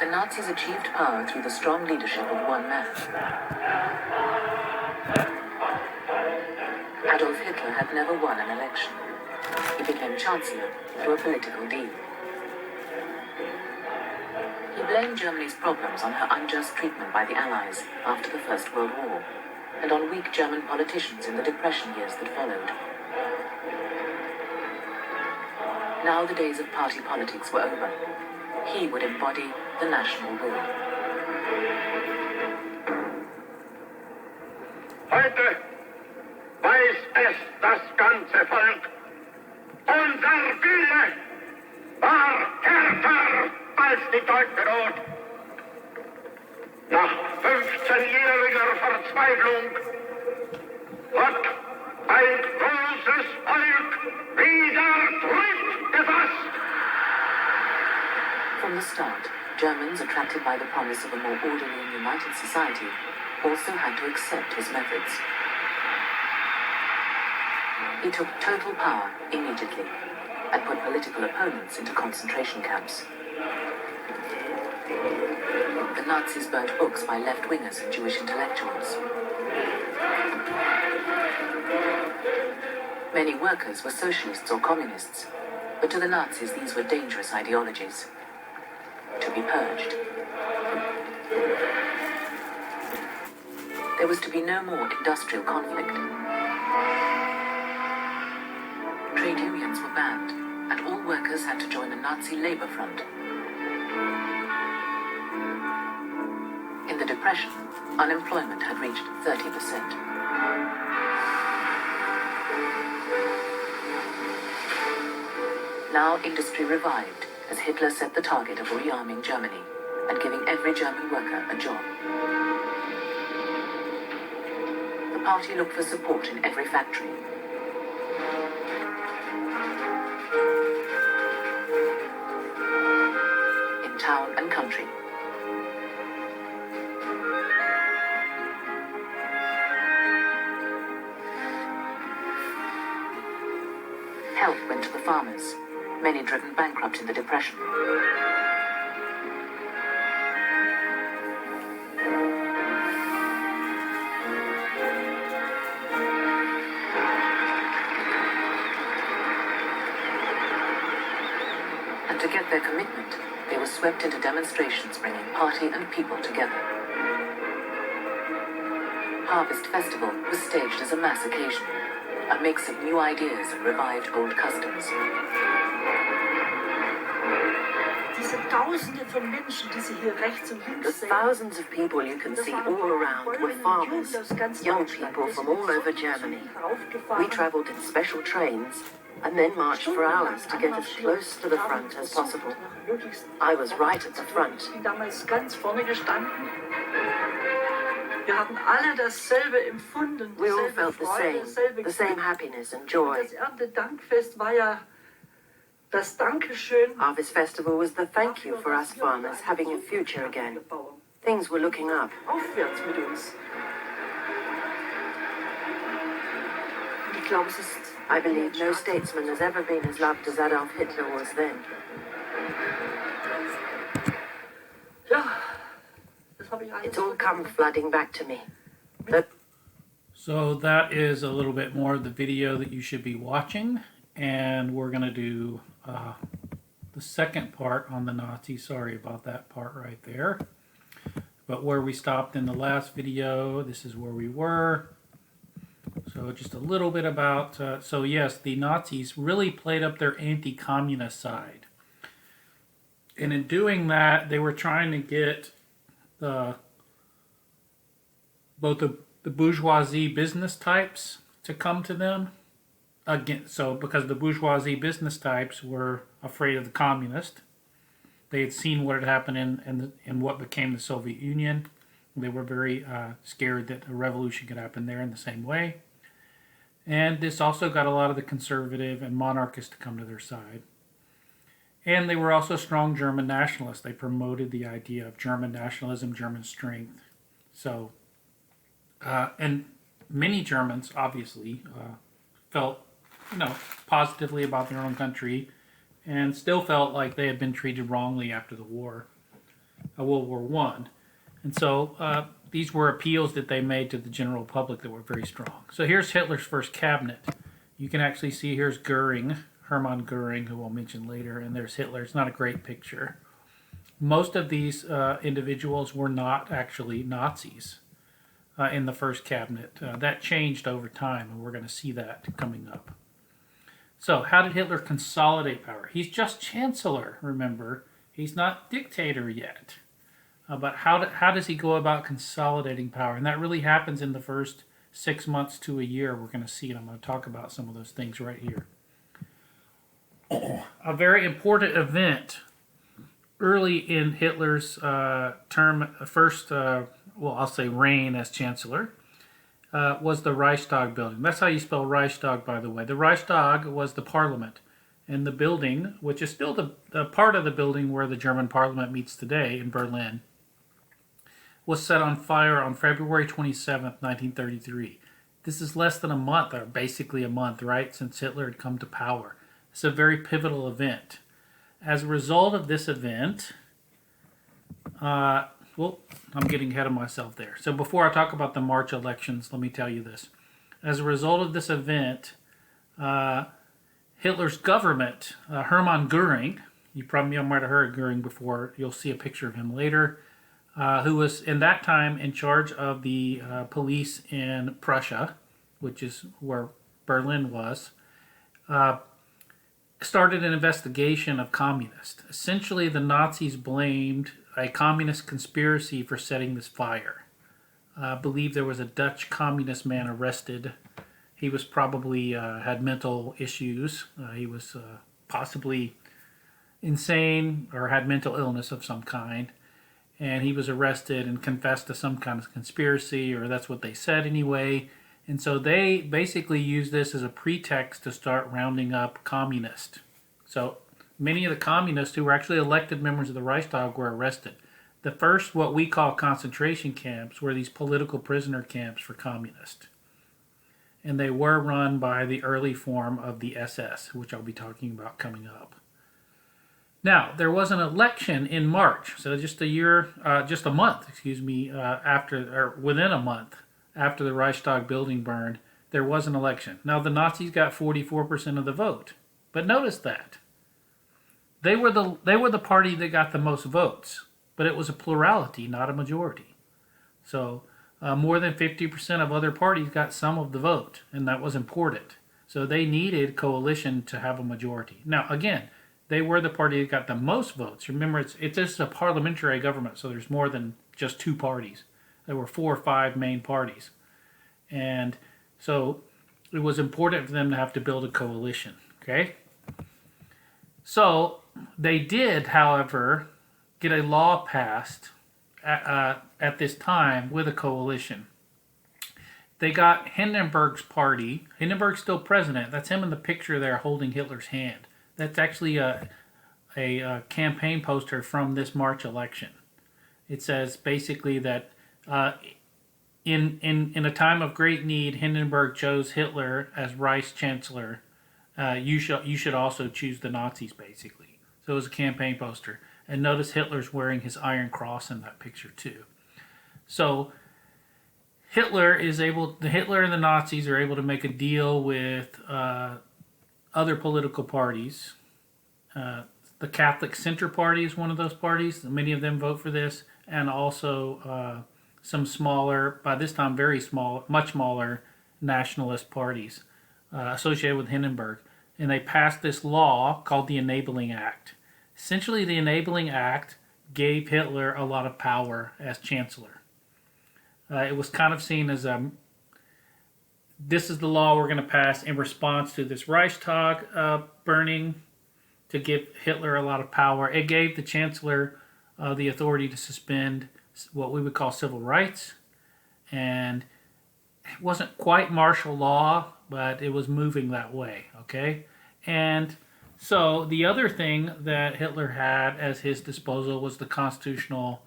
The Nazis achieved power through the strong leadership of one man. Adolf Hitler had never won an election. He became Chancellor through a political deal. He blamed Germany's problems on her unjust treatment by the Allies after the First World War, and on weak German politicians in the Depression years that followed. Now the days of party politics were over. He would embody the national will. Heute weiß es das ganze Volk. Unser Wille war härter als die deutsche Not. Nach 15-jähriger Verzweiflung hat ein großes Volk wieder Tritt gefasst. From the start, Germans, attracted by the promise of a more orderly and united society, also had to accept his methods. He took total power immediately and put political opponents into concentration camps. The Nazis burnt books by left-wingers and Jewish intellectuals. Many workers were socialists or communists, but to the Nazis these were dangerous ideologies, to be purged. There was to be no more industrial conflict. Trade unions were banned, and all workers had to join the Nazi labor front. In the Depression, unemployment had reached 30%. Now industry revived as Hitler set the target of rearming Germany and giving every German worker a job. The party looked for support in every factory. In town and country. Help went to the farmers, many driven bankrupt in the Depression. And to get their commitment, they were swept into demonstrations bringing party and people together. Harvest Festival was staged as a mass occasion, a mix of new ideas and revived old customs. The thousands of people you can see all around were farmers, young people from all over Germany. We travelled in special trains and then marched for hours to get as close to the front as possible. I was right at the front. We all felt the same happiness and joy. Harvest Festival was the thank you for us farmers having a future again. Things were looking up. I believe no statesman has ever been as loved as Adolf Hitler was then. It's all come flooding back to me. So that is a little bit more of the video that you should be watching, and we're going to do the second part on the Nazis. Sorry about that part right there. But where we stopped in the last video, this is where we were. So just a little bit about, so yes, the Nazis really played up their anti-communist side. And in doing that, they were trying to get both the bourgeoisie business types to come to them. Again, so because the bourgeoisie business types were afraid of the communists, they had seen what had happened in what became the Soviet Union. They were very scared that a revolution could happen there in the same way. And this also got a lot of the conservative and monarchists to come to their side. And they were also strong German nationalists. They promoted the idea of German nationalism, German strength. So, and many Germans obviously felt, positively about their own country, and still felt like they had been treated wrongly after the war. World War One, and so these were appeals that they made to the general public that were very strong. So here's Hitler's first cabinet. You can actually see here's Goering, Hermann Goering, who we'll mention later, and there's Hitler. It's not a great picture. Most of these individuals were not actually Nazis in the first cabinet. That changed over time, and we're going to see that coming up. So, how did Hitler consolidate power? He's just chancellor, remember. He's not dictator yet. But how does he go about consolidating power? And that really happens in the first 6 months to a year. We're going to see, and I'm going to talk about some of those things right here. A very important event early in Hitler's reign as chancellor, was the Reichstag building. That's how you spell Reichstag, by the way. The Reichstag was the parliament. And the building, which is still the part of the building where the German parliament meets today in Berlin, was set on fire on February 27th, 1933. This is less than a month, or basically a month, right, since Hitler had come to power. It's a very pivotal event. As a result of this event, I'm getting ahead of myself there. So before I talk about the March elections, let me tell you this. As a result of this event, Hitler's government, Hermann Goering, you probably might have heard Goering before, you'll see a picture of him later, who was in that time in charge of the police in Prussia, which is where Berlin was, started an investigation of communists. Essentially, the Nazis blamed a communist conspiracy for setting this fire. I believe there was a Dutch communist man arrested. He was probably had mental issues. He was possibly insane or had mental illness of some kind. And he was arrested and confessed to some kind of conspiracy, or that's what they said anyway. And so they basically used this as a pretext to start rounding up communists. So many of the communists who were actually elected members of the Reichstag were arrested. The first, what we call concentration camps, were these political prisoner camps for communists. And they were run by the early form of the SS, which I'll be talking about coming up. Now, there was an election in March, so within a month after the Reichstag building burned, there was an election. Now, the Nazis got 44% of the vote, but notice that they were the party that got the most votes, but it was a plurality, not a majority. So more than 50% of other parties got some of the vote, and that was important. So they needed coalition to have a majority. Now, again, they were the party that got the most votes. Remember, it's just a parliamentary government, so there's more than just two parties. There were 4 or 5 main parties. And so it was important for them to have to build a coalition, okay? So they did, however, get a law passed at this time with a coalition. They got Hindenburg's party. Hindenburg's still president. That's him in the picture there holding Hitler's hand. That's actually a campaign poster from this March election. It says basically that in a time of great need, Hindenburg chose Hitler as Reich Chancellor. You should also choose the Nazis, basically. So it was a campaign poster. And notice Hitler's wearing his Iron Cross in that picture too. So Hitler and the Nazis are able to make a deal with other political parties. The Catholic Center Party is one of those parties. Many of them vote for this, and also some smaller, by this time very small, much smaller nationalist parties associated with Hindenburg. And they passed this law called the Enabling Act. Essentially, the Enabling Act gave Hitler a lot of power as chancellor. It was kind of seen as this is the law we're going to pass in response to this Reichstag burning to give Hitler a lot of power. It gave the chancellor the authority to suspend what we would call civil rights. And it wasn't quite martial law, but it was moving that way, okay? And so the other thing that Hitler had at his disposal was the constitutional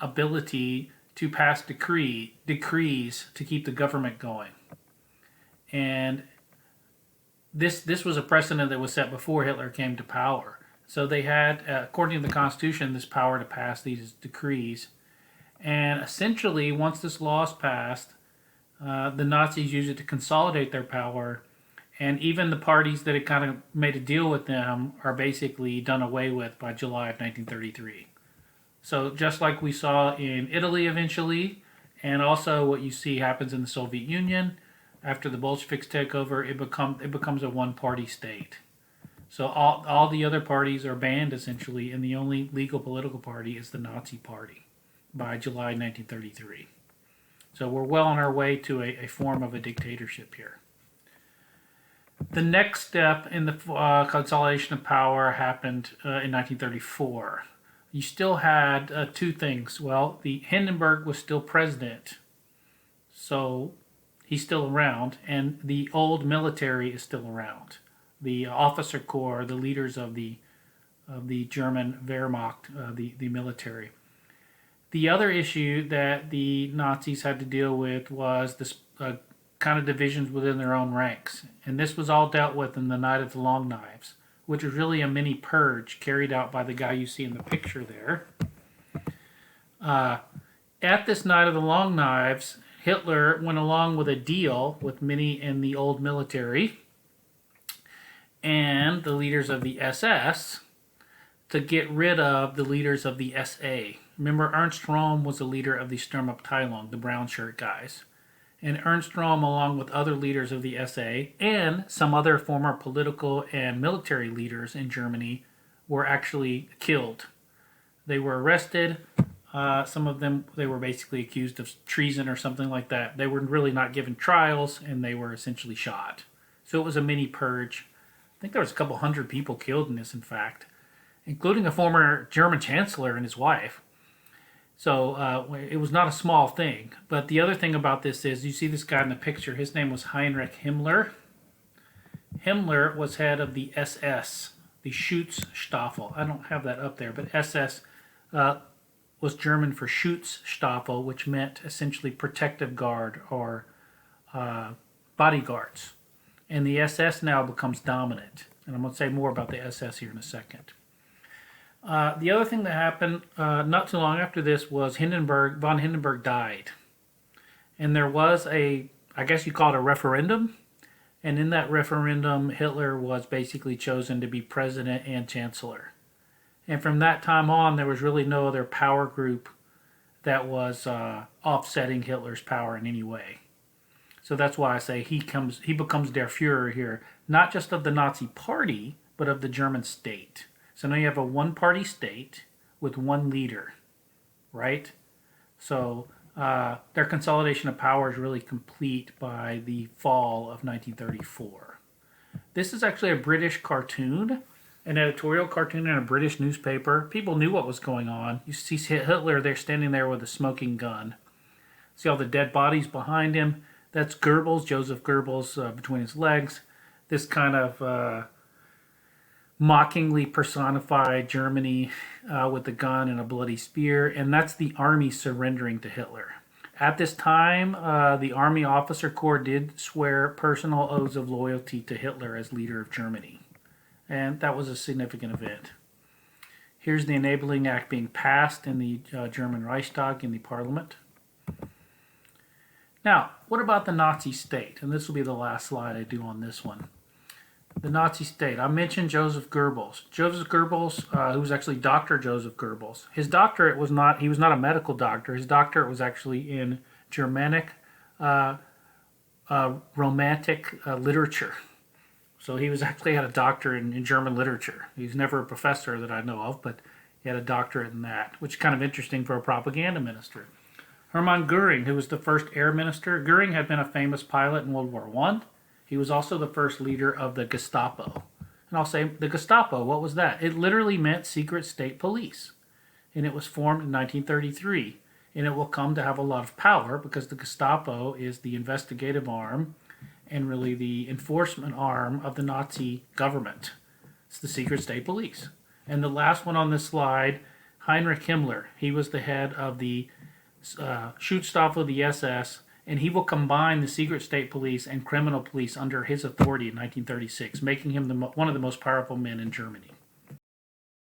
ability to pass decrees to keep the government going. And this was a precedent that was set before Hitler came to power. So they had, according to the Constitution, this power to pass these decrees. And essentially, once this law is passed, the Nazis use it to consolidate their power. And even the parties that had kind of made a deal with them are basically done away with by July of 1933. So just like we saw in Italy eventually, and also what you see happens in the Soviet Union, after the Bolsheviks take over, it becomes a one-party state. So all the other parties are banned essentially, and the only legal political party is the Nazi Party by July 1933. So we're well on our way to a form of a dictatorship here. The next step in the consolidation of power happened in 1934. You still had two things. Well, the Hindenburg was still president, so he's still around, and the old military is still around. The officer corps, the leaders of the German Wehrmacht, the military. The other issue that the Nazis had to deal with was this kind of divisions within their own ranks, and this was all dealt with in the Night of the Long Knives, which was really a mini purge carried out by the guy you see in the picture there. At this Night of the Long Knives, Hitler went along with a deal with many in the old military and the leaders of the SS to get rid of the leaders of the SA. Remember, Ernst Röhm was the leader of the Sturmabteilung, the brown shirt guys. And Ernst Röhm, along with other leaders of the SA and some other former political and military leaders in Germany, were actually killed. They were arrested. Some of them, they were basically accused of treason or something like that. They were really not given trials, and they were essentially shot. So it was a mini purge. I think there was a couple hundred people killed in this, in fact, including a former German chancellor and his wife. So it was not a small thing. But the other thing about this is, you see this guy in the picture, his name was Heinrich Himmler. Himmler was head of the SS, the Schutzstaffel. I don't have that up there, but SS was German for Schutzstaffel, which meant essentially protective guard or bodyguards. And the SS now becomes dominant. And I'm going to say more about the SS here in a second. The other thing that happened not too long after this was von Hindenburg died. And there was I guess you call it a referendum. And in that referendum, Hitler was basically chosen to be president and chancellor. And from that time on, there was really no other power group that was offsetting Hitler's power in any way. So that's why I say he becomes der Führer here, not just of the Nazi Party, but of the German state. So now you have a one-party state with one leader, right? So their consolidation of power is really complete by the fall of 1934. This is actually a British cartoon, an editorial cartoon in a British newspaper. People knew what was going on. You see Hitler there standing there with a smoking gun. See all the dead bodies behind him? That's Goebbels, Joseph Goebbels, between his legs. This kind of mockingly personified Germany with a gun and a bloody spear, and that's the army surrendering to Hitler. At this time, the Army Officer Corps did swear personal oaths of loyalty to Hitler as leader of Germany, and that was a significant event. Here's the Enabling Act being passed in the German Reichstag, in the parliament. Now, what about the Nazi state? And this will be the last slide I do on this one. The Nazi state. I mentioned Joseph Goebbels. Joseph Goebbels, who was actually Dr. Joseph Goebbels. His doctorate was not, he was not a medical doctor. His doctorate was actually in Germanic Romantic literature. So he was actually had a doctorate in German literature. He was never a professor that I know of, but he had a doctorate in that, which is kind of interesting for a propaganda minister. Hermann Goering, who was the first air minister. Goering had been a famous pilot in World War I. He was also the first leader of the Gestapo. And I'll say, the Gestapo, what was that? It literally meant secret state police. And it was formed in 1933. And it will come to have a lot of power because the Gestapo is the investigative arm and really the enforcement arm of the Nazi government. It's the secret state police. And the last one on this slide, Heinrich Himmler. He was the head of the Schutzstaffel, the SS, and he will combine the secret state police and criminal police under his authority in 1936, making him one of the most powerful men in Germany.